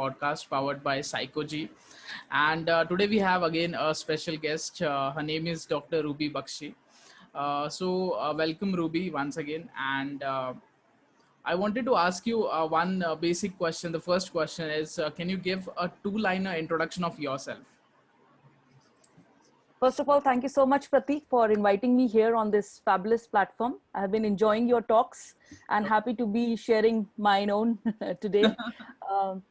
podcast powered by Psychogy. And today we have again a special guest. Her name is Dr. Ruby Bakshi. Welcome, Ruby, once again. And I wanted to ask you one basic question. The first question is can you give a two-liner introduction of yourself? First of all, thank you so much, Pratik, for inviting me here on this fabulous platform. I have been enjoying your talks and happy to be sharing mine own today. Um,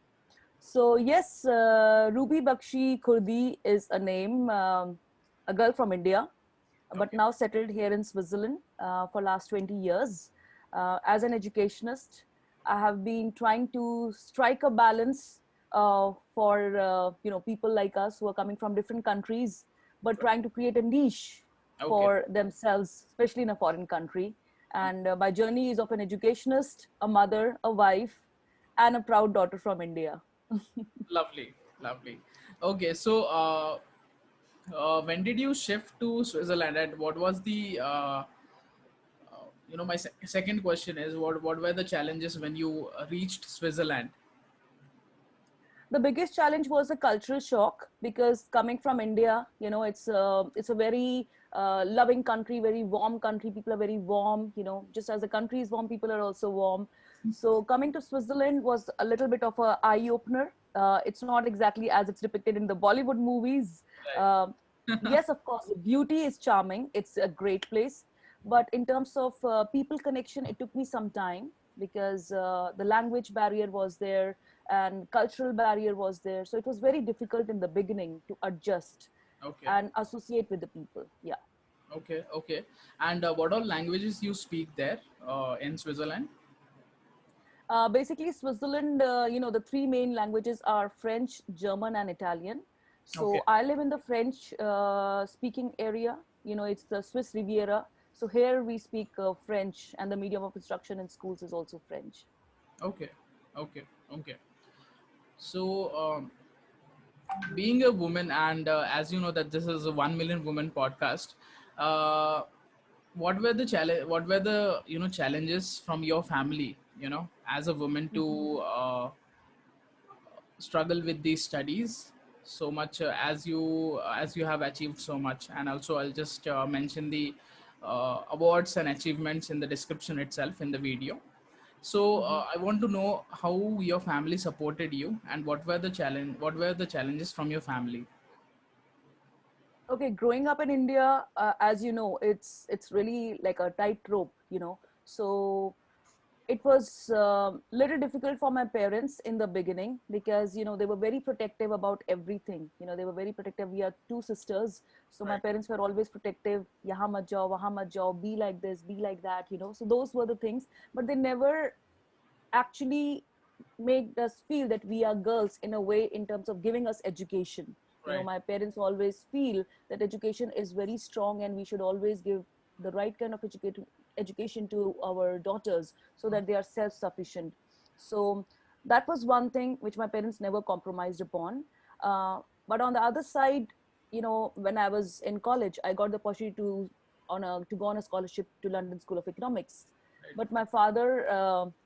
yes, Ruby Bakshi Khurdi is a name, a girl from India, but Okay. now settled here in Switzerland for last 20 years. As an educationist, I have been trying to strike a balance for people like us who are coming from different countries, but trying to create a niche Okay. for themselves, especially in a foreign country. And my journey is of an educationist, a mother, a wife, and a proud daughter from India. Lovely. Lovely. Okay. When did you shift to Switzerland, and what was the my second question is what were the challenges when you reached Switzerland? The biggest challenge was the cultural shock, because coming from India, it's a very loving country, very warm country. People are very warm, just as the country is warm, people are also warm. So coming to Switzerland was a little bit of a eye opener. It's not exactly as it's depicted in the Bollywood movies. Right. Uh, yes, of course, the beauty is charming. It's a great place. But in terms of people connection, it took me some time, because the language barrier was there and cultural barrier was there. So it was very difficult in the beginning to adjust Okay. and associate with the people. Yeah. Okay. Okay. And what all languages you speak there in Switzerland? Basically, Switzerland, the three main languages are French, German, and Italian. Okay. So I live in the French speaking area. It's the Swiss Riviera. So here we speak French, and the medium of instruction in schools is also French. Okay. Okay. Okay. So being a woman, and as you know that this is a 1 million woman podcast, uh, what were the challenge, what were the challenges from your family, as a woman to struggle with these studies so much, as you have achieved so much. And also I'll just mention the awards and achievements in the description itself in the video. So I want to know how your family supported you, and what were the challenges from your family? Okay, growing up in India, as you know, it's really like a tightrope, So it was little difficult for my parents in the beginning, because they were very protective about everything. They were very protective. We are two sisters, so my Right. parents were always protective. Yahan mat jao, wahan mat jao, be like this, be like that. So those were the things, but they never actually made us feel that we are girls in a way, in terms of giving us education. Right. My parents always feel that education is very strong, and we should always give the right kind of education to our daughters, so that they are self sufficient. So that was one thing which my parents never compromised upon. But on the other side, when I was in college, I got the opportunity to go on a scholarship to London School of Economics. Right. But my father,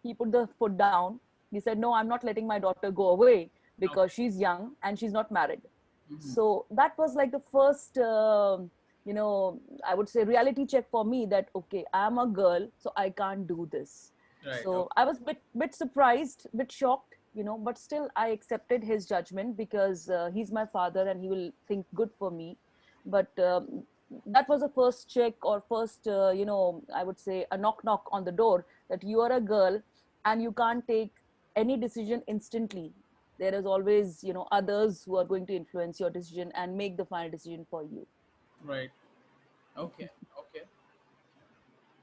he put the foot down. He said, no, I'm not letting my daughter go away, because Okay. she's young and she's not married. Hmm. So that was like the first, I would say, reality check for me, that okay, I'm a girl, so I can't do this. Right. So Okay. I was bit surprised, bit shocked, but still I accepted his judgment, because he's my father and he will think good for me. But that was the first check, or first, I would say, a knock on the door, that you are a girl and you can't take any decision instantly. There is always, others who are going to influence your decision and make the final decision for you. Right. Okay. Okay.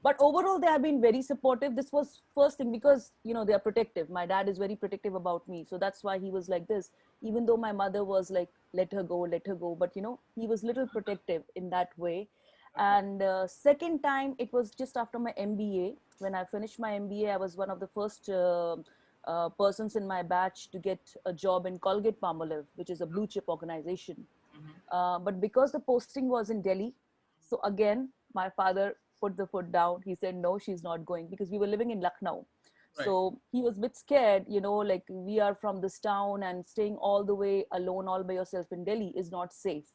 But overall, they have been very supportive. This was first thing, because they are protective. My dad is very protective about me, so that's why he was like this. Even though my mother was like, let her go, let her go, but he was little protective in that way. Okay. And second time, it was just after my MBA. When I finished my MBA, I was one of the first persons in my batch to get a job in Colgate Palmolive, which is a blue chip organization. Hmm. But because the posting was in Delhi, so again, my father put the foot down. He said, no, she's not going, because we were living in Lucknow. Right. So he was a bit scared, like we are from this town and staying all the way alone all by yourself in Delhi is not safe.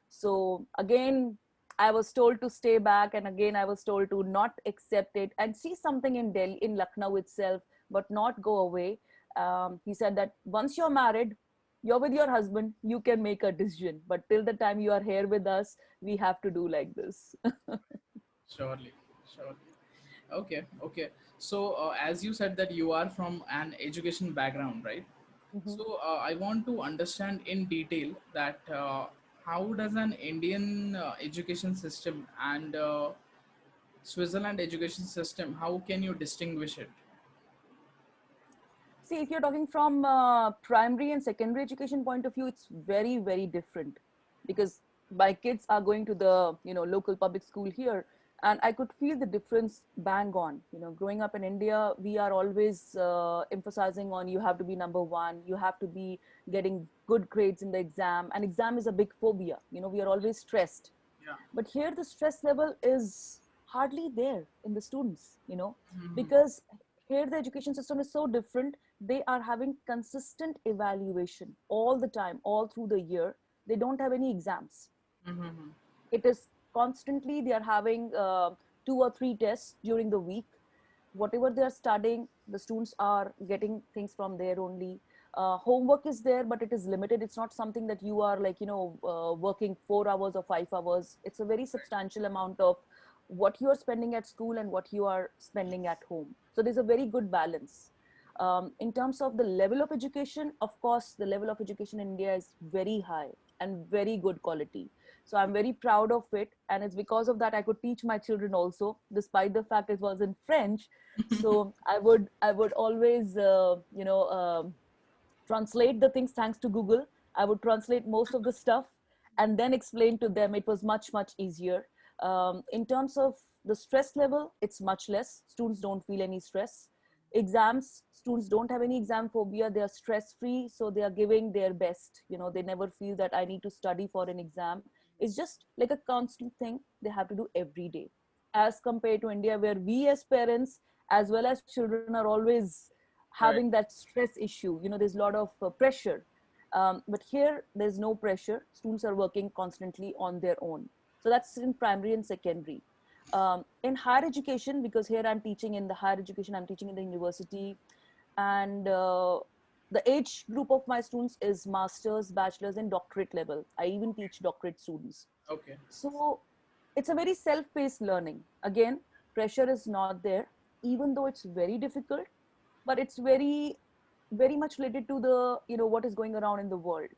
So again, I was told to stay back, and again I was told to not accept it and see something in Delhi, in Lucknow itself, but not go away. He said that once you're married, you're with your husband, you can make a decision, but till the time you are here with us, we have to do like this. Surely, surely. Okay, okay. So, as you said that you are from an education background, right? Mhm. So, I want to understand in detail that how does an Indian education system and Switzerland education system, how can you distinguish it? See, if you're talking from primary and secondary education point of view, it's very, very different, because my kids are going to the local public school here, and I could feel the difference bang on. Growing up in India, we are always emphasizing on you have to be number one, you have to be getting good grades in the exam, and exam is a big phobia. We are always stressed, Yeah. but here the stress level is hardly there in the students, Hmm. because here the education system is so different. They are having consistent evaluation all the time, all through the year. They don't have any exams. Hmm. It is constantly they are having 2 or 3 tests during the week. Whatever they are studying, the students are getting things from there only. Homework is there, but it is limited. It's not something that you are like working 4 hours or 5 hours. It's a very substantial amount of what you are spending at school and what you are spending at home. So there's a very good balance. In terms of the level of education, of course the level of education in India is very high and very good quality. So I'm very proud of it, and it's because of that I could teach my children also, despite the fact it was in French. So I would always translate the things thanks to Google. I would translate most of the stuff and then explain to them. It was much, much easier. In terms of the stress level, it's much less. Students don't feel any stress. Exams, students don't have any exam phobia. They are stress free, so they are giving their best. They never feel that I need to study for an exam. It's just like a constant thing they have to do every day, as compared to India, where we as parents as well as children are always having Right. that stress issue. There's a lot of pressure. But here there's no pressure. Students are working constantly on their own. So that's in primary and secondary. In higher education, because here I'm teaching in the higher education, I'm teaching in the university, and the age group of my students is masters, bachelors, and doctorate level. I even teach doctorate students. Okay. So it's a very self-paced learning. Again, pressure is not there, even though it's very difficult, but it's very, very much related to the what is going around in the world.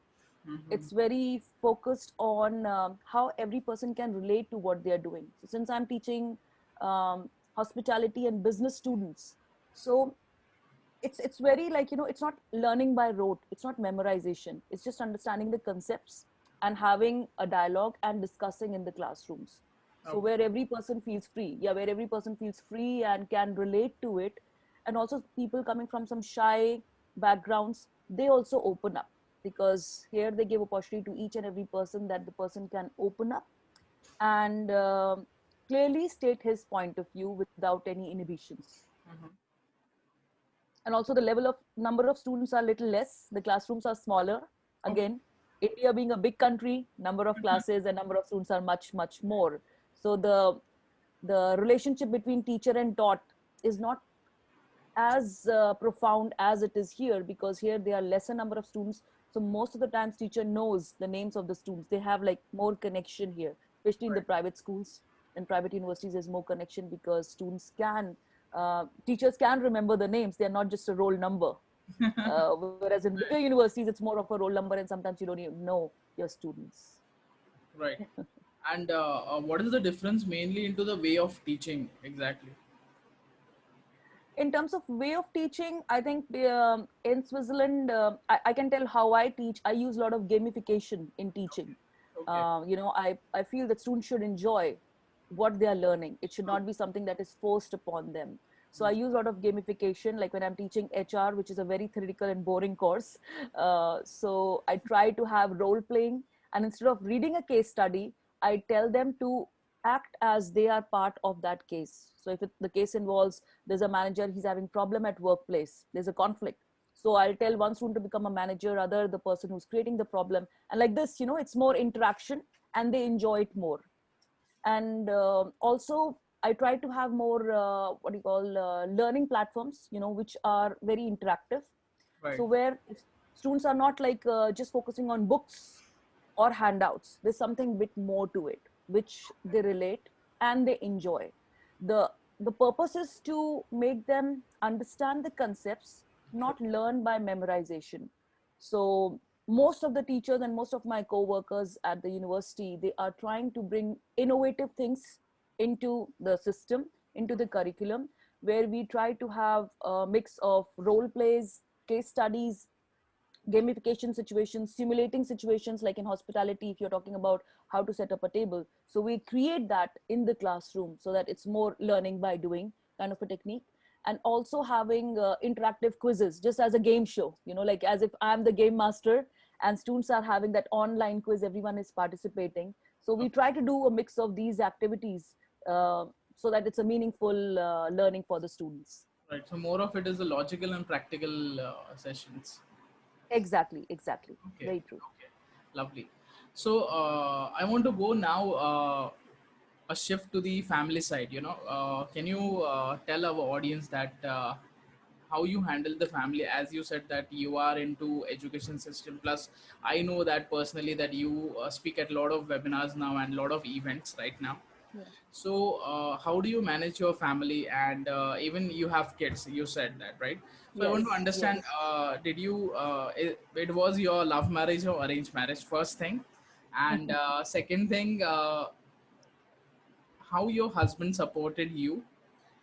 Hmm. It's very focused on how every person can relate to what they are doing. So since I'm teaching hospitality and business students, so it's very like it's not learning by rote, it's not memorization, it's just understanding the concepts and having a dialogue and discussing in the classrooms. So Okay. where every person feels free, yeah, where every person feels free and can relate to it. And also people coming from some shy backgrounds, they also open up, because here they give opportunity to each and every person, that the person can open up and clearly state his point of view without any inhibitions. Hmm. And also the level of number of students are little less, the classrooms are smaller. Okay. Again, India being a big country, number of classes and number of students are much, much more. So the relationship between teacher and taught is not as profound as it is here, because here there are lesser number of students. So most of the times teacher knows the names of the students. They have like more connection here, especially in the Right. private schools and private universities. There's more connection because students can teachers can remember the names. They're not just a roll number. Whereas in bigger Right. universities, it's more of a roll number, and sometimes you don't even know your students. Right. And what is the difference mainly into the way of teaching exactly? In terms of way of teaching, I think in Switzerland, I can tell how I teach. I use a lot of gamification in teaching. Okay. I feel that students should enjoy what they are learning. It should True. not be something that is forced upon them. So I Mm. use a lot of gamification, like when I'm teaching HR, which is a very theoretical and boring course. So I try to have role playing, and instead of reading a case study, I tell them to act as they are part of that case. So if the case involves, there's a manager, he's having problem at workplace, there's a conflict, so I'll tell one student to become a manager, other the person who's creating the problem, and like this, it's more interaction and they enjoy it more. And also I try to have more what do you call learning platforms, which are very interactive. Right. So where students are not like just focusing on books or handouts, there's something bit more to it which they relate and they enjoy. The the purpose is to make them understand the concepts, not learn by memorization. So most of the teachers and most of my co-workers at the university, they are trying to bring innovative things into the system, into the curriculum, where we try to have a mix of role plays, case studies, gamification situations, simulating situations, like in hospitality if you're talking about how to set up a table. So we create that in the classroom so that it's more learning by doing kind of a technique. And also having interactive quizzes, just as a game show, like as if I'm the game master and students are having that online quiz, everyone is participating. So we try to do a mix of these activities so that it's a meaningful learning for the students. Right. So more of it is the logical and practical sessions. Exactly, exactly. Okay. Very true. Okay. Lovely. So I want to go now a shift to the family side. Can you tell our audience that how you handle the family? As you said that you are into education system. Plus, I know that personally that you speak at a lot of webinars now and a lot of events right now. Yeah. So, how do you manage your family? And even you have kids, you said that, right? So, I want to Yes, understand, yes. did you, it was your love marriage or arranged marriage, first thing? And second thing, how your husband supported you?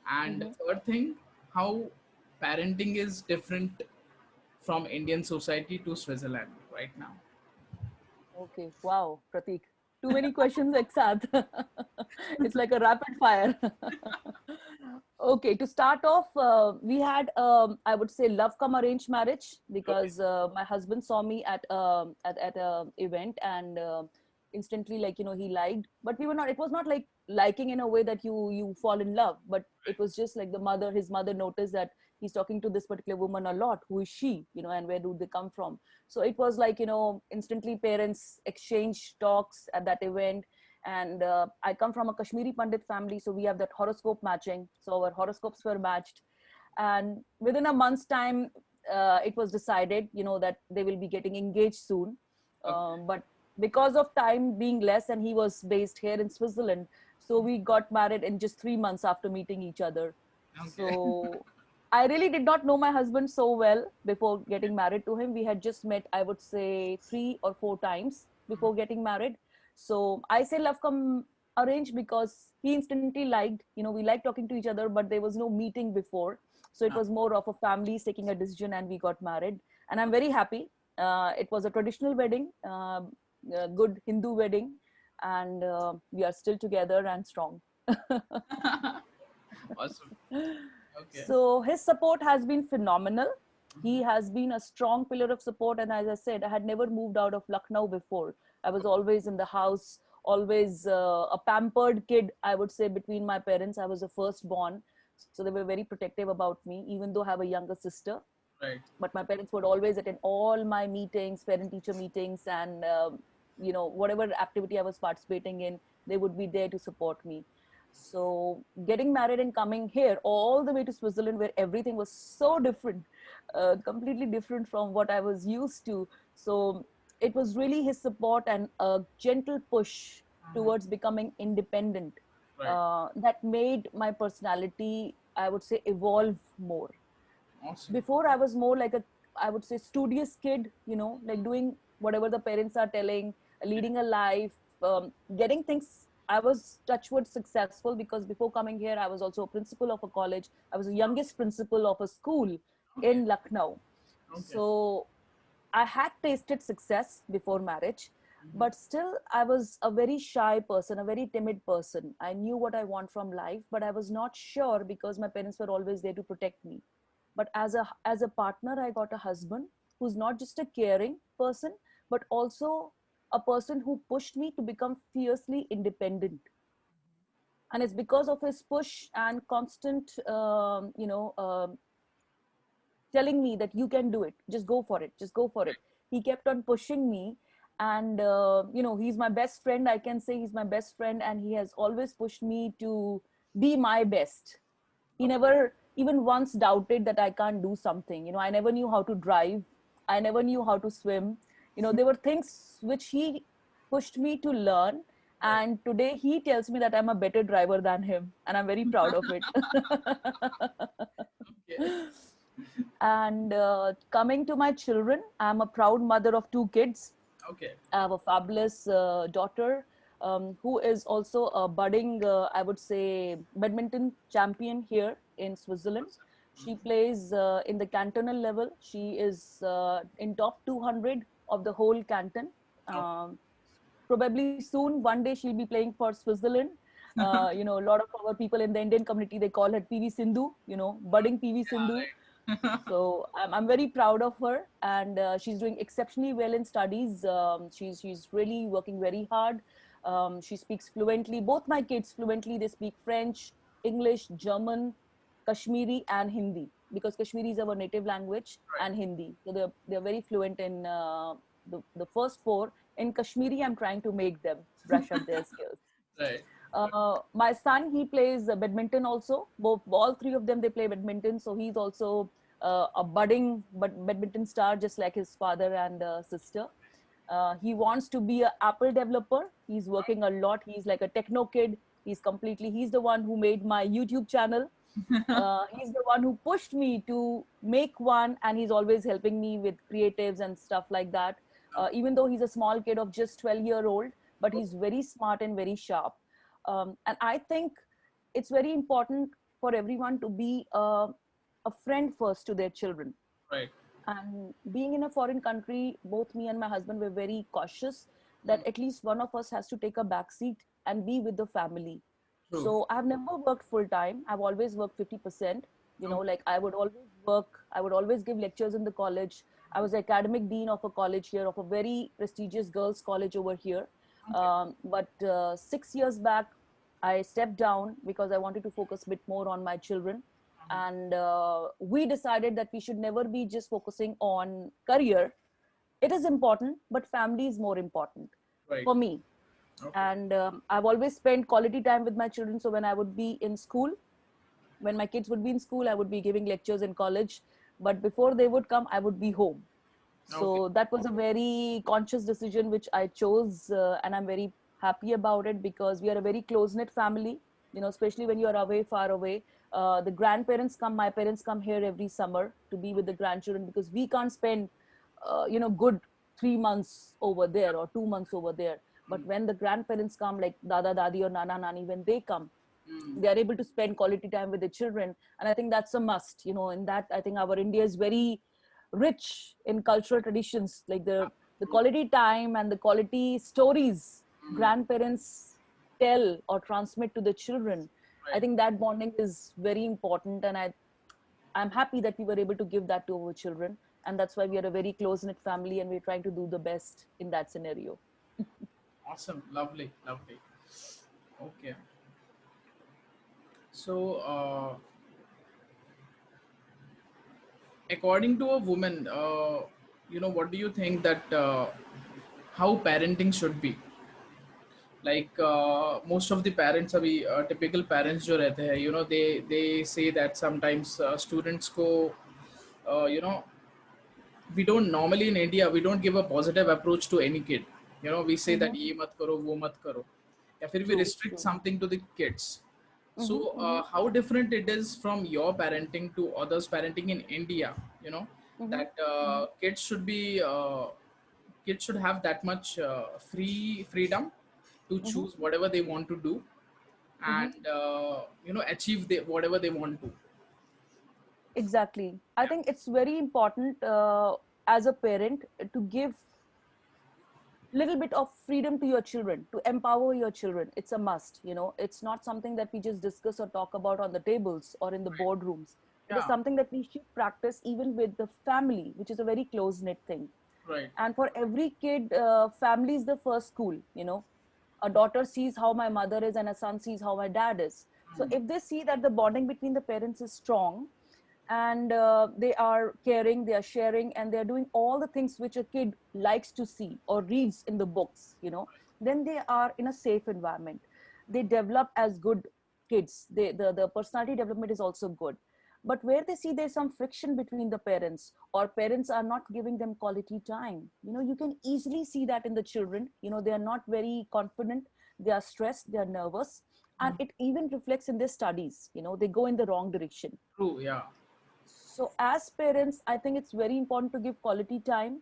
And Hmm. third thing, how parenting is different from Indian society to Switzerland right now? Okay. Wow, Pratik. Too many questions, Exad. It's like a rapid fire. Okay, to start off, we had, I would say, love come arranged marriage, Okay. because my husband saw me at a event, and instantly, like, he liked. But we were not. It was not like liking in a way that you fall in love, but it was just like his mother noticed that he's talking to this particular woman a lot. Who is she? And where do they come from? So it was like, instantly parents exchange talks at that event. And I come from a Kashmiri Pandit family, so we have that horoscope matching, so our horoscopes were matched. And within a month's time, it was decided, that they will be getting engaged soon. Okay. But because of time being less, and he was based here in Switzerland, so we got married in just 3 months after meeting each other. Okay. So I really did not know my husband so well before getting married to him. We had just met, I would say, 3 or 4 times before getting married. So I say love come arranged because he instantly liked, we liked talking to each other, but there was no meeting before. So it Ah, was more of a family taking a decision, and we got married. And I'm very happy. It was a traditional wedding, a good Hindu wedding, and we are still together and strong. awesome. Okay. So his support has been phenomenal. He has been a strong pillar of support. And as I said, I had never moved out of Lucknow before. I was always in the house, always a pampered kid, I would say, between my parents. I was the firstborn. So they were very protective about me, even though I have a younger sister. Right. But my parents would always attend all my meetings, parent teacher meetings, and whatever activity I was participating in, they would be there to support me. So getting married and coming here all the way to Switzerland, where everything was so different, completely different from what I was used to. So it was really his support and a gentle push towards becoming independent Right. that made my personality, I would say, evolve more. Awesome. Before I was more like a, I would say, studious kid, like doing whatever the parents are telling, leading a life, getting things. I was touchwood successful, because before coming here I was also a principal of a college. I was the youngest principal of a school Okay. in Lucknow. Okay. So I had tasted success before marriage, but still I was a very shy person, a very timid person. I knew what I want from life, but I was not sure, because my parents were always there to protect me. But as a partner, I got a husband who's not just a caring person, but also a person who pushed me to become fiercely independent. And it's because of his push and constant telling me that you can do it, just go for it, just go for it. He kept on pushing me. And he's my best friend, I can say. He's my best friend, and he has always pushed me to be my best. He Okay. never even once doubted that I can't do something. I never knew how to drive, I never knew how to swim. There were things which he pushed me to learn, Right. and today he tells me that I'm a better driver than him, and I'm very proud of it. Okay. And coming to my children, I'm a proud mother of two kids. Okay. I have a fabulous daughter, who is also a budding, I would say, badminton champion here in Switzerland. Awesome. She plays in the cantonal level. She is in top 200 of the whole canton. Okay. Probably soon, one day she'll be playing for Switzerland. A lot of our people in the Indian community, they call her PV Sindhu, budding PV Sindhu. Yeah, right. So I'm very proud of her, and she's doing exceptionally well in studies. She's really working very hard. She speaks fluently. Both my kids fluently. They speak French, English, German, Kashmiri, and Hindi, because Kashmiri is our native language, Right. and Hindi. So they're very fluent in the first four. In Kashmiri, I'm trying to make them brush up their skills. Right. My son, he plays badminton also. Both, all three of them, they play badminton. So he's also a budding badminton star, just like his father and sister. He wants to be an Apple developer. He's working a lot. He's like a techno kid. He's the one who made my YouTube channel. He's the one who pushed me to make one, and he's always helping me with creatives and stuff like that. Even though he's a small kid of just 12-year-old, but he's very smart and very sharp. And I think it's very important for everyone to be a friend first to their children. Right. And being in a foreign country, both me and my husband were very cautious Mm. that at least one of us has to take a back seat and be with the family. True. So I've never worked full time. I've always worked 50%. Okay. Like I would always work, I would always give lectures in the college. I was academic dean of a college here, of a very prestigious girls' college over here. Okay. But 6 years back, I stepped down because I wanted to focus a bit more on my children. And we decided that we should never be just focusing on career. It is important, but family is more important Right. for me. Okay. And I've always spent quality time with my children. So when I would be in school, when my kids would be in school, I would be giving lectures in college. But before they would come, I would be home. Okay. So that was a very conscious decision which I chose, and I'm very happy about it, because we are a very close knit family. Especially when you are away, far away. The grandparents come, my parents come here every summer to be with the grandchildren, because we can't spend good 3 months over there or 2 months over there. But Mm. when the grandparents come, like Dada Dadi or Nana Nani, when they come, Mm. they are able to spend quality time with the children. And I think that's a must. In that, I think our India is very rich in cultural traditions, like the Absolutely. quality time and the quality stories Mm. grandparents tell or transmit to the children. I Right. think that bonding is very important, and I'm happy that we were able to give that to our children. And that's why we are a very close knit family, and we're trying to do the best in that scenario. Awesome. Lovely. Lovely. Okay. So, according to a woman, what do you think that how parenting should be? Like most of the parents, अभी typical parents जो रहते हैं, they say that sometimes students को, you know, we don't normally in India we don't give a positive approach to any kid. We say that Mm-hmm. ये मत करो वो मत करो, या फिर we True, restrict true. something to the kids. So Mm-hmm, mm-hmm, how different it is from your parenting to others parenting in India, mm-hmm, that mm-hmm, kids should have that much freedom to mm-hmm, choose whatever they want to do, mm-hmm. and achieve whatever they want to. Exactly. I Yeah. think it's very important, as a parent, to give little bit of freedom to your children, to empower your children. It's a must. It's not something that we just discuss or talk about on the tables or in the boardrooms. It is Yeah. something that we should practice even with the family, which is a very close knit thing. Right. And for every kid, family is the first school. A daughter sees how my mother is and a son sees how my dad is. So if they see that the bonding between the parents is strong, and they are caring, they are sharing, and they are doing all the things which a kid likes to see or reads in the books, then they are in a safe environment. They develop as good kids. The personality development is also good. But where they see there's some friction between the parents, or parents are not giving them quality time, you can easily see that in the children. They are not very confident, they are stressed, they are nervous, and Mm. it even reflects in their studies. They go in the wrong direction. True. Yeah. So as parents, I think it's very important to give quality time.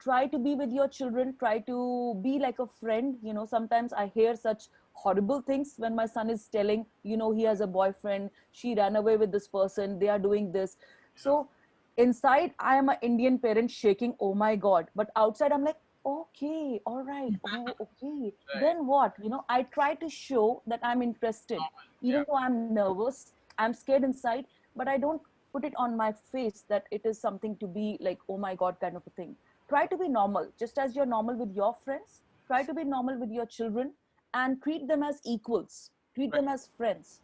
Try to be with your children, try to be like a friend. Sometimes I hear such horrible things when my son is telling, he has a boyfriend, she ran away with this person, they are doing this. So inside I am an Indian parent shaking, oh my god, but outside I'm like, okay, all right, oh okay, Right. then what? I try to show that I'm interested, Yeah. even though I'm nervous, I'm scared inside, but I don't put it on my face that it is something to be like, oh my god, kind of a thing. Try to be normal, just as you're normal with your friends. Try to be normal with your children, and treat them as equals, treat Right. them as friends.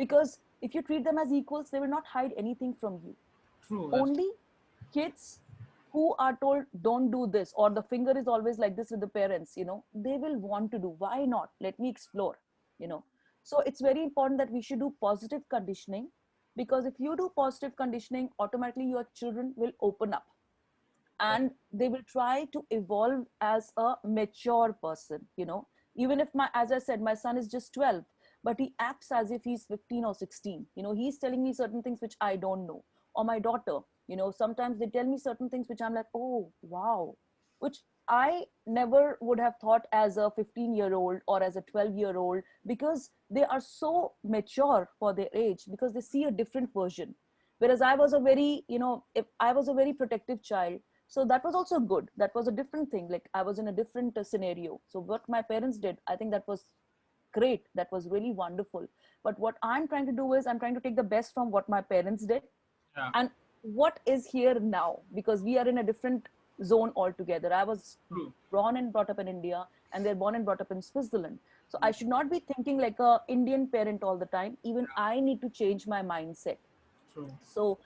Because if you treat them as equals, they will not hide anything from you. True. That's Only kids who are told don't do this, or the finger is always like this with the parents, they will want to do. Why not? Let me explore. you know so it's very important that we should do positive conditioning, because if you do positive conditioning, automatically your children will open up, right. and they will try to evolve as a mature person. Even if, my as I said, my son is just 12, but he acts as if he's 15 or 16. He's telling me certain things which I don't know. Or my daughter, sometimes they tell me certain things which I'm like, oh wow, which I never would have thought as a 15-year-old or as a 12-year-old, because they are so mature for their age, because they see a different version. Whereas I was a very, if I was a very protective child, so that was also good. That was a different thing. Like, I was in a different scenario. So what my parents did, I think that was great, that was really wonderful. But what I'm trying to do is, I'm trying to take the best from what my parents did, Yeah. and what is here now, because we are in a different zone altogether. I was True. born and brought up in India, and they're born and brought up in Switzerland. So I should not be thinking like a Indian parent all the time. Even I need to change my mindset. True. So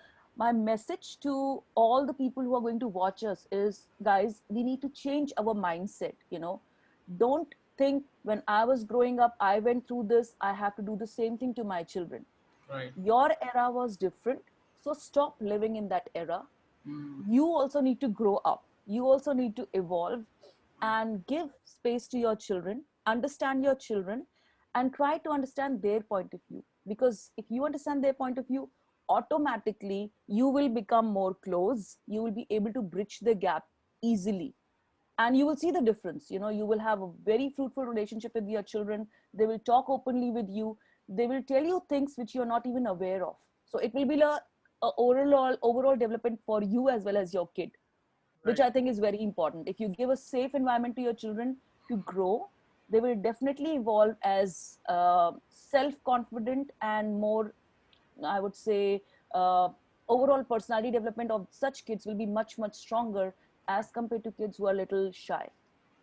my message to all the people who are going to watch us is, guys, we need to change our mindset. Don't think, when I was growing up, I went through this, I have to do the same thing to my children. Right. Your era was different, so stop living in that era. Mm. You also need to grow up, you also need to evolve, and give space to your children, understand your children, and try to understand their point of view. Because if you understand their point of view, automatically you will become more close, you will be able to bridge the gap easily, and you will see the difference. You will have a very fruitful relationship with your children. They will talk openly with you, they will tell you things which you're not even aware of. So it will be a overall development for you as well as your kid, which Right. I think is very important. If you give a safe environment to your children to grow, they will definitely evolve as self-confident and more, I would say, overall personality development of such kids will be much, much stronger as compared to kids who are a little shy.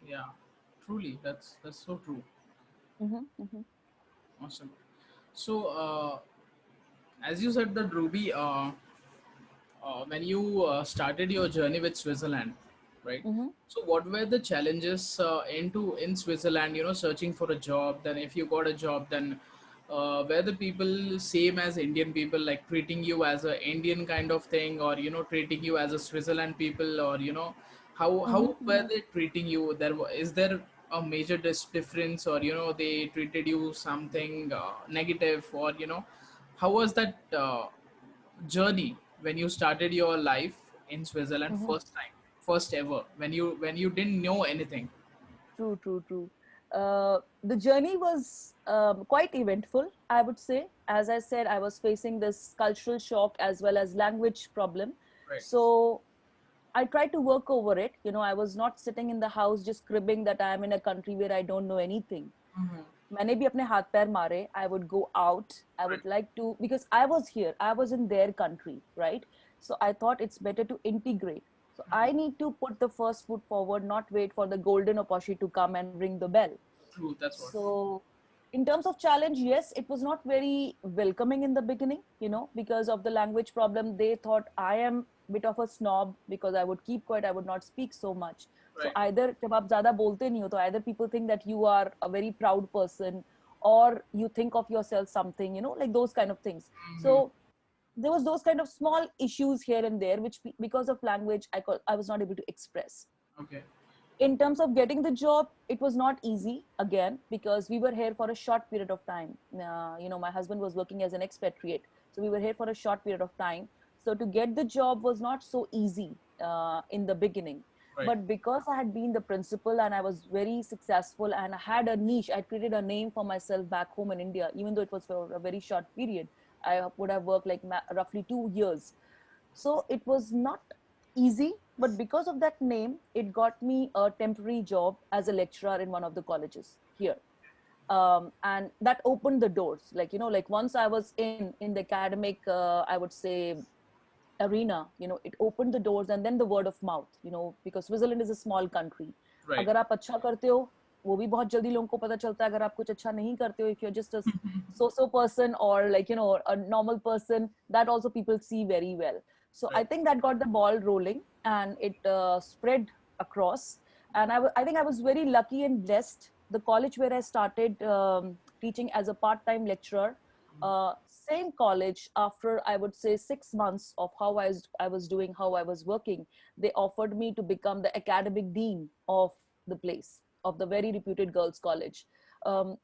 Yeah. Truly. That's so true. Hmm. Hmm. Awesome. So, as you said that Ruby, when you started your journey with Switzerland, right? Hmm. So what were the challenges in Switzerland? Searching for a job. Then if you got a job, then were the people same as Indian people, like treating you as a Indian kind of thing, or treating you as a Switzerland people, or how Hmm. were Hmm. they treating you? Is there a major difference, or they treated you something negative, or how was that? Journey when you started your life in Switzerland Hmm. first time, first ever, when you didn't know anything? True, true, true. The journey was quite eventful, I would say. As I said, I was facing this cultural shock as well as language problem. Right. So I tried to work over it. I was not sitting in the house just cribbing that I am in a country where I don't know anything. Hmm. मैंने भी अपने हाथ पैर मारे. I would go out, I Right. would like to, because I was here, I was in their country, right? So I thought it's better to integrate. So I need to put the first foot forward, not wait for the golden opportunity to come and ring the bell. True. That's what. So in terms of challenge, yes, it was not very welcoming in the beginning, because of the language problem. They thought I am bit of a snob because I would keep quiet, I would not speak so much. So Right. either जब आप ज़्यादा बोलते नहीं हो, तो either people think that you are a very proud person, or you think of yourself something, like those kind of things. So Hmm. there was those kind of small issues here and there, which because of language, I was not able to express. Okay. In terms of getting the job, it was not easy again, because we were here for a short period of time. My husband was working as an expatriate, so we were here for a short period of time. So to get the job was not so easy in the beginning. Right. But because I had been the principal and I was very successful and I had a niche, I created a name for myself back home in India. Even though it was for a very short period, I would have worked like roughly 2 years. So it was not easy, but because of that name, it got me a temporary job as a lecturer in one of the colleges here. And that opened the doors. Like once I was in the academic, I would say, arena, it opened the doors, and then the word of mouth, because Switzerland is a small country. Right. अगर आप अच्छा करते हो, वो भी बहुत जल्दी लोगों को पता चलता है. अगर आप कुछ अच्छा नहीं करते हो, if you're just a so-so person, or a normal person, that also people see very well. So I Right. think that got the ball rolling, and it spread across. And I think I was very lucky and blessed. The college where I started teaching as a part-time lecturer, same college, after I would say 6 months of how I was doing, how I was working, they offered me to become the academic dean of the place, of the very reputed girls college,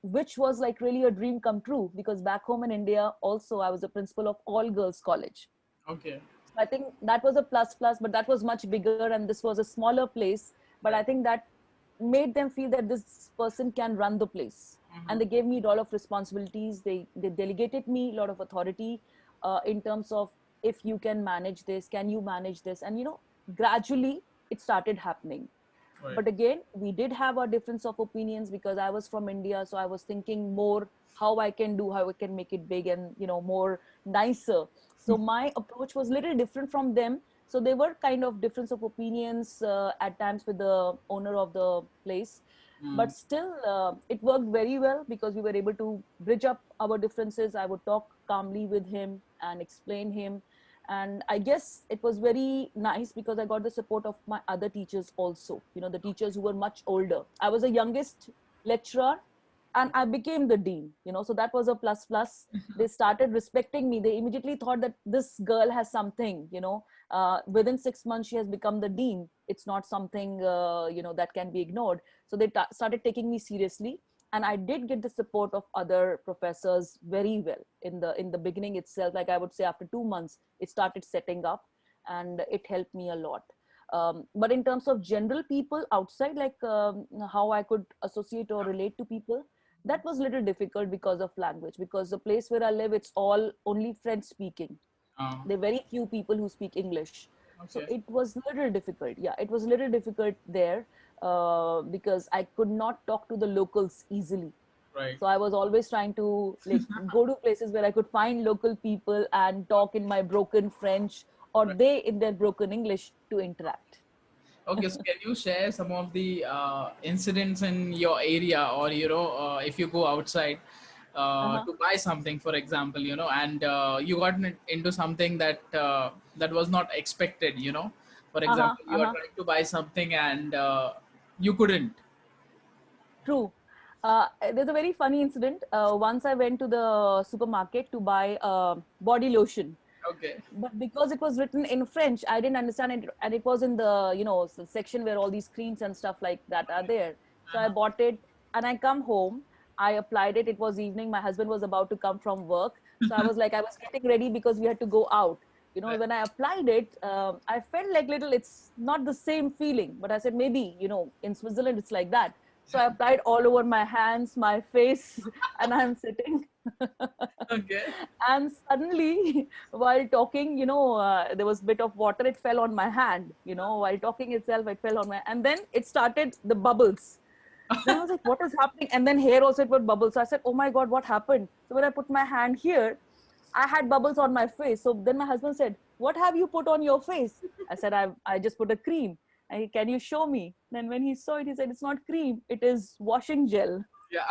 which was like really a dream come true, because back home in India also I was a principal of all girls college. Okay. I think that was a plus plus, but that was much bigger, and this was a smaller place. But I Right. think that made them feel that this person can run the place, Hmm. and they gave me a lot of responsibilities. They delegated me a lot of authority, in terms of, if you can manage this, can you manage this, and gradually it started happening. Right. But again, we did have a difference of opinions, because I was from India, so I was thinking more how I can do, how I can make it big and more nicer. So my approach was a little different from them. So there were kind of difference of opinions at times with the owner of the place, Mm. but still it worked very well, because we were able to bridge up our differences. I would talk calmly with him and explain him. And I guess it was very nice, because I got the support of my other teachers also, the teachers who were much older. I was the youngest lecturer, and I became the dean, so that was a plus plus. They started respecting me. They immediately thought that this girl has something, within 6 months she has become the dean. It's not something that can be ignored. So they started taking me seriously, and I did get the support of other professors very well in the beginning itself. Like I would say, after 2 months it started setting up, and it helped me a lot. But in terms of general people outside, like how I could associate or relate to people, that was a little difficult because of language, because the place where I live, it's all only French speaking. Uh, There are very few people who speak English. So okay. it was a little difficult. Yeah, it was a little difficult there, because I could not talk to the locals easily. Right. So I was always trying to like go to places where I could find local people and talk in my broken French, or Right. they in their broken English, to interact. Okay. So can you share some of the incidents in your area, or if you go outside Uh-huh. to buy something, for example, and you got into something that was not expected. For Uh-huh. example, you are Uh-huh. trying to buy something and you couldn't. True. There's a very funny incident. Once I went to the supermarket to buy body lotion, Okay. but because it was written in French, I didn't understand it, and it was in the section where all these creams and stuff like that are there. So I Uh-huh. bought it, and I come home. I applied it. It was evening. My husband was about to come from work, so I was getting ready because we had to go out. Right. When I applied it, I felt like little. It's not the same feeling, but I said maybe in Switzerland it's like that. So I applied all over my hands, my face, and I'm sitting. Okay. And suddenly, while talking, there was a bit of water. It fell on my hand. While talking itself, it fell on my. And then it started the bubbles. Then I was like, "What is happening?" And then here also it would bubble. So I said, "Oh my God, what happened?" So when I put my hand here, I had bubbles on my face. So then my husband said, "What have you put on your face?" I said, I just put a cream. And can you show me?" Then when he saw it, he said, "It's not cream. It is washing gel." Yeah.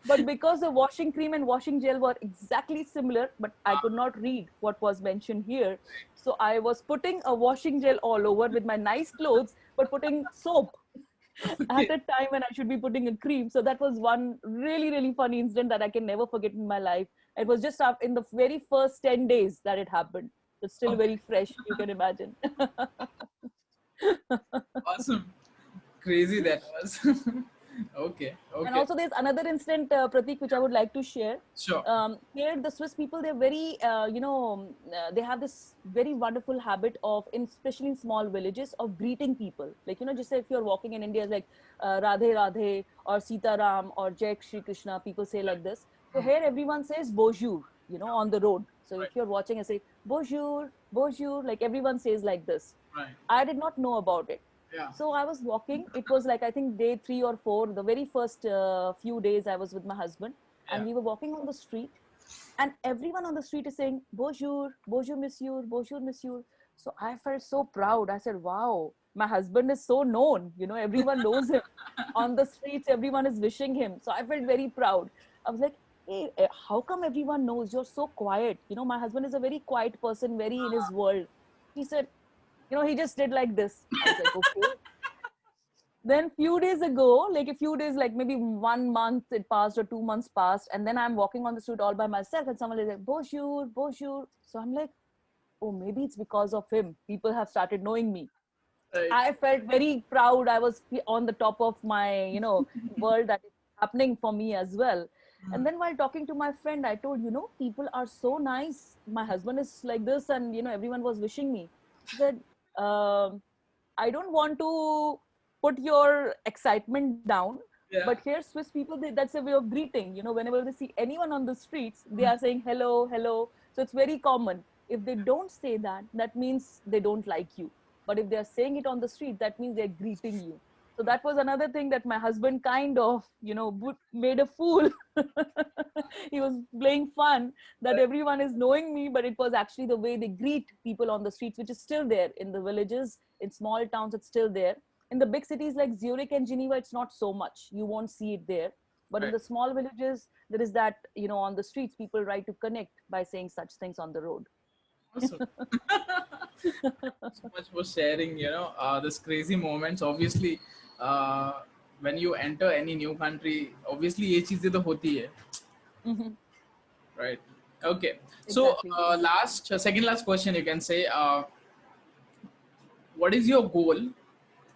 But because the washing cream and washing gel were exactly similar, but I could not read what was mentioned here. So I was putting a washing gel all over with my nice clothes, but putting soap at Okay. a time when I should be putting a cream. So that was one really, really funny incident that I can never forget in my life. It was just in the very first 10 days that it happened. It's still Okay. very fresh, you can imagine. Awesome. Crazy that was. Okay. And Okay. also, there's another incident, Pratik, which I would like to share. Sure. Here, the Swiss people, they're very, they have this very wonderful habit of, especially in small villages, of greeting people. Like, just say if you're walking in India, it's like Radhe Radhe or Sita Ram or Jai Shri Krishna, people say like this. So here, everyone says bonjour, on the road. So if Right. you're watching, I say bonjour, bonjour, like everyone says like this. Right. I did not know about it. Yeah. So I was walking. It was like, I think, day 3 or 4, the very first few days I was with my husband, and Yeah. we were walking on the street, and everyone on the street is saying, bonjour, bonjour, monsieur, bonjour, monsieur. So I felt so proud. I said, wow, my husband is so known. Everyone knows him. On the streets, everyone is wishing him. So I felt very proud. I was like, hey, how come everyone knows you're so quiet? My husband is a very quiet person, very in his world. He said, he just did like this. I was like, okay. Then few days ago, like a few days, like maybe 1 month it passed or 2 months passed, and then I'm walking on the street all by myself, and someone is like, bonjour, bonjour. So I'm like, oh, maybe it's because of him. People have started knowing me. Right. I felt very proud. I was on the top of my, world that is happening for me as well. And then while talking to my friend, I told, people are so nice. My husband is like this, and everyone was wishing me. He said, um, I don't want to put your excitement down, but Yeah. here Swiss people, that's a way of greeting. Whenever they see anyone on the streets, they are saying hello, hello. So it's very common. If they don't say that, that means they don't like you. But if they're saying it on the street, that means they're greeting you. So that was another thing that my husband kind of, made a fool. He was playing fun that everyone is knowing me, but it was actually the way they greet people on the streets, which is still there in the villages, in small towns, it's still there. In the big cities like Zurich and Geneva, it's not so much. You won't see it there. But in Right. the small villages, there is that, on the streets, people try to connect by saying such things on the road. Awesome. So much for sharing, this crazy moments. Obviously, uh, when you enter any new country, obviously ये चीजें तो होती है, Mhm. right? Okay. So Exactly, exactly. second last question, you can say, what is your goal,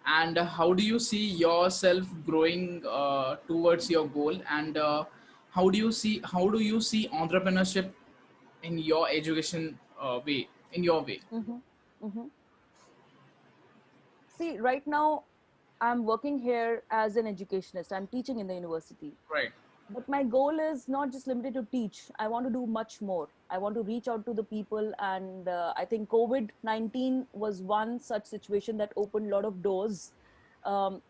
and how do you see yourself growing towards your goal, and how do you see entrepreneurship in your education way, in your way? Mhm. Mhm. See, right now, I'm working here as an educationist. I'm teaching in the university. Right. But my goal is not just limited to teach. I want to do much more. I want to reach out to the people. And I think COVID-19 was one such situation that opened a lot of doors.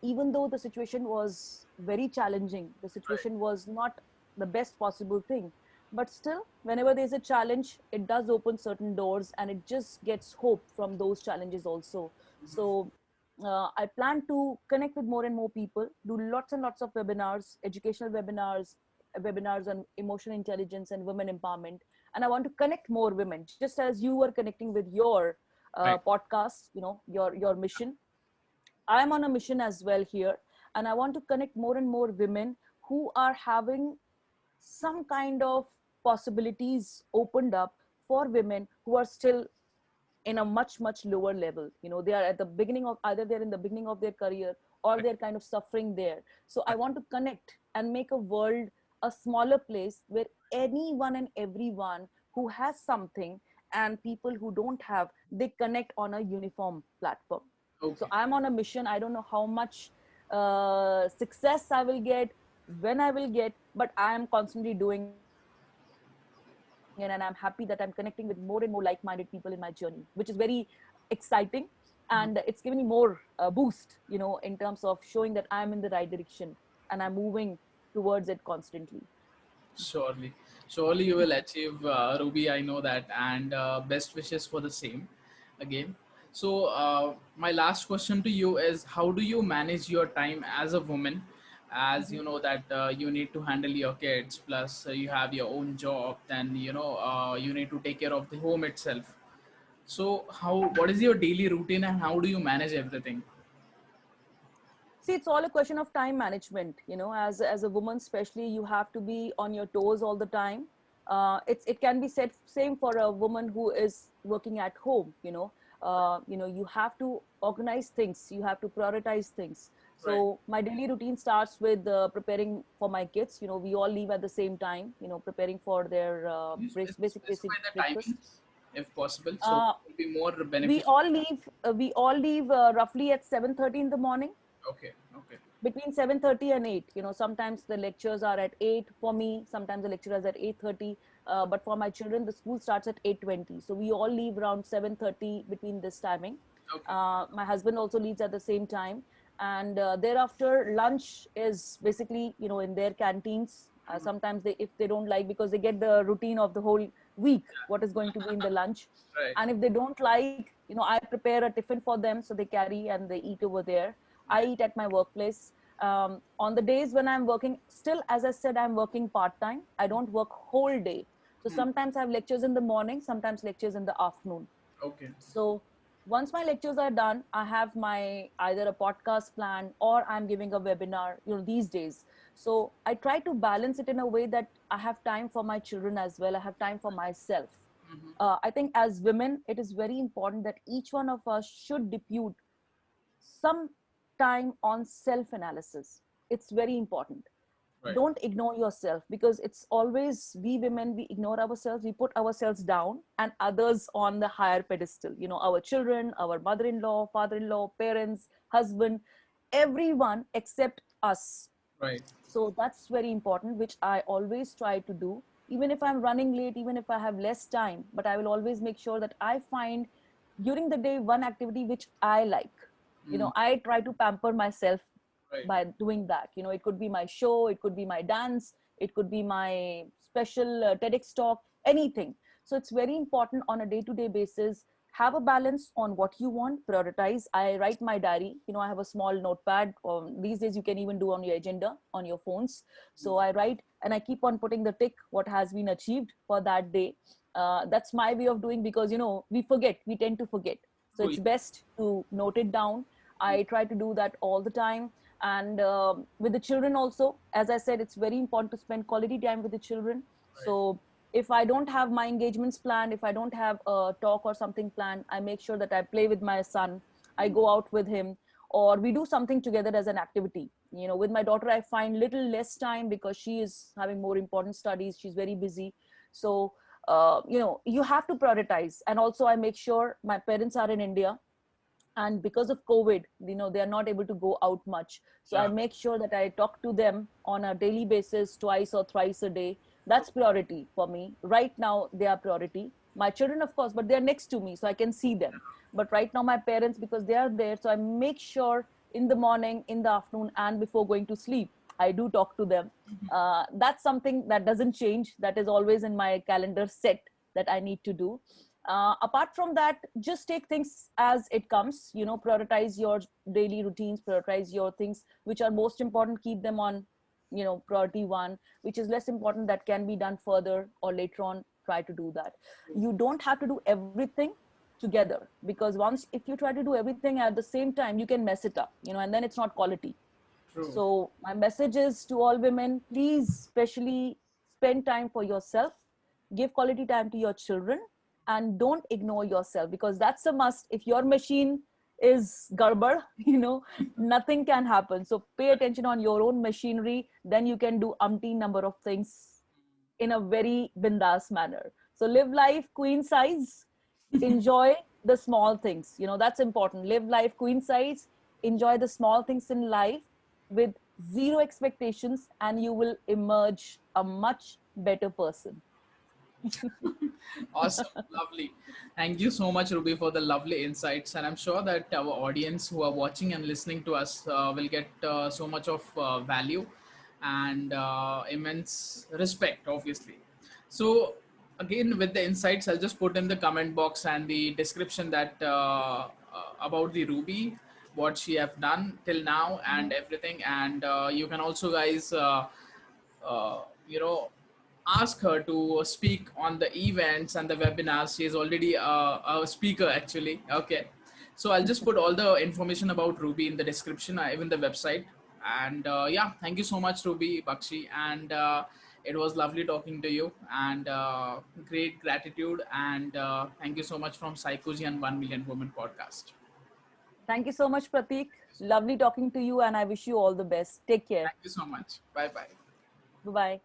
Even though the situation was very challenging, the Right. situation was not the best possible thing. But still, whenever there's a challenge, it does open certain doors, and it just gets hope from those challenges also. So I plan to connect with more and more people, do lots and lots of webinars, educational webinars, webinars on emotional intelligence and women empowerment. And I want to connect more women, just as you were connecting with your Right. podcast, your mission. I'm on a mission as well here, and I want to connect more and more women who are having some kind of possibilities opened up for women who are still in a much lower level. They are at the beginning of, either they're in the beginning of their career, or Right. they're kind of suffering there. So I Right. want to connect and make a world a smaller place where anyone and everyone who has something, and people who don't have, they connect on a uniform platform. So Okay. I'm on a mission. I don't know how much success I will get, when I will get, but I am constantly doing it, and I'm happy that I'm connecting with more and more like-minded people in my journey, which is very exciting. And it's given me more boost, in terms of showing that I'm in the right direction and I'm moving towards it constantly. Surely, surely you will achieve, Ruby. I know that, and best wishes for the same again. So, my last question to you is: how do you manage your time as a woman, as you know that you need to handle your kids, plus you have your own job, then you need to take care of the home itself. So what is your daily routine and how do you manage everything? See, it's all a question of time management. As a woman, especially, you have to be on your toes all the time. It can be said same for a woman who is working at home. You have to organize things. You have to prioritize things. Right. So my daily routine starts with preparing for my kids. We all leave at the same time. Preparing for their Can you basic specify the breakfast. timings if possible, so Uh, it will be more we beneficial? all leave. We all leave roughly at 7:30 in the morning, Okay, okay. between 7:30 and 8. Sometimes the lectures are at 8 for me, sometimes the lecture is at 8:30, but for my children the school starts at 8:20, so we all leave around 7:30 between this timing. Okay. My husband also leaves at the same time, and thereafter lunch is basically in their canteens. Mhm. Sometimes they, if they don't like, because they get the routine of the whole week what is going to be in the lunch, Right. and if they don't like, I prepare a tiffin for them, so they carry and they eat over there. I Right. eat at my workplace. On the days when I'm working, still, as I said, I'm working part time. I don't work whole day. So Hmm. sometimes I have lectures in the morning, sometimes lectures in the afternoon. Okay. So once my lectures are done, I have my either a podcast plan or I'm giving a webinar, these days. So I try to balance it in a way that I have time for my children as well. I have time for myself. Hmm. I think as women, it is very important that each one of us should depute some time on self analysis. It's very important. Right. Don't ignore yourself, because it's always we women, we ignore ourselves, we put ourselves down and others on the higher pedestal. Our children, our mother-in-law, father-in-law, parents, husband, everyone except us. Right. So that's very important, which I always try to do, even if I'm running late, even if I have less time, but I will always make sure that I find during the day one activity which I like. Mm. I try to pamper myself Right. by doing that. It could be my show, it could be my dance, it could be my special TEDx talk, anything. So it's very important on a day to day basis. Have a balance on what you want, prioritize. I write my diary. I have a small notepad. These days you can even do on your agenda on your phones. So I write and I keep on putting the tick what has been achieved for that day. That's my way of doing, because we tend to forget. So True. it's best to note it down. I try to do that all the time. And with the children also, as I said, it's very important to spend quality time with the children. Right. So if I don't have my engagements planned, if I don't have a talk or something planned, I make sure that I play with my son, I go out with him, or we do something together as an activity. With my daughter I find little less time because she is having more important studies, she's very busy. So you have to prioritize. And also I make sure, my parents are in India, and because of COVID, they are not able to go out much, so I Yeah. make sure that I talk to them on a daily basis, twice or thrice a day. That's Okay. priority for me right now. They are priority. My children, of course, but they're next to me so I can see them. But right now my parents, because they are there, so I make sure in the morning, in the afternoon, and before going to sleep, I do talk to them. That's something that doesn't change, that is always in my calendar set, that I need to do. Apart from that, just take things as it comes. Prioritize your daily routines, prioritize your things which are most important, keep them on priority one. Which is less important, that can be done further or later on, try to do that. You don't have to do everything together, because once, if you try to do everything at the same time, you can mess it up, and then it's not quality. True. So my message is to all women, please, especially, spend time for yourself, give quality time to your children, and don't ignore yourself, because that's a must. If your machine is garbar, nothing can happen. So pay attention on your own machinery, then you can do umpteen number of things in a very bindas manner. So live life queen size, enjoy the small things. That's important. Live life queen size, enjoy the small things in life with zero expectations, and you will emerge a much better person. Awesome. Lovely. Thank you so much, Ruby, for the lovely insights. And I'm sure that our audience who are watching and listening to us will get so much of value and immense respect, obviously. So, again, with the insights, I'll just put in the comment box and the description that about the Ruby. what she have done till now and everything. And you can also guys you know, ask her to speak on the events and the webinars. She is already a speaker actually. Okay, so I'll just put all the information about Ruby in the description, even the website. And yeah, thank you so much, Ruby Bakshi. And it was lovely talking to you, and great gratitude. And thank you so much from Psychology and 1 Million Women podcast. Thank you so much, Pratik. Lovely talking to you, and I wish you all the best. Take care. Thank you so much. Bye bye. Bye bye.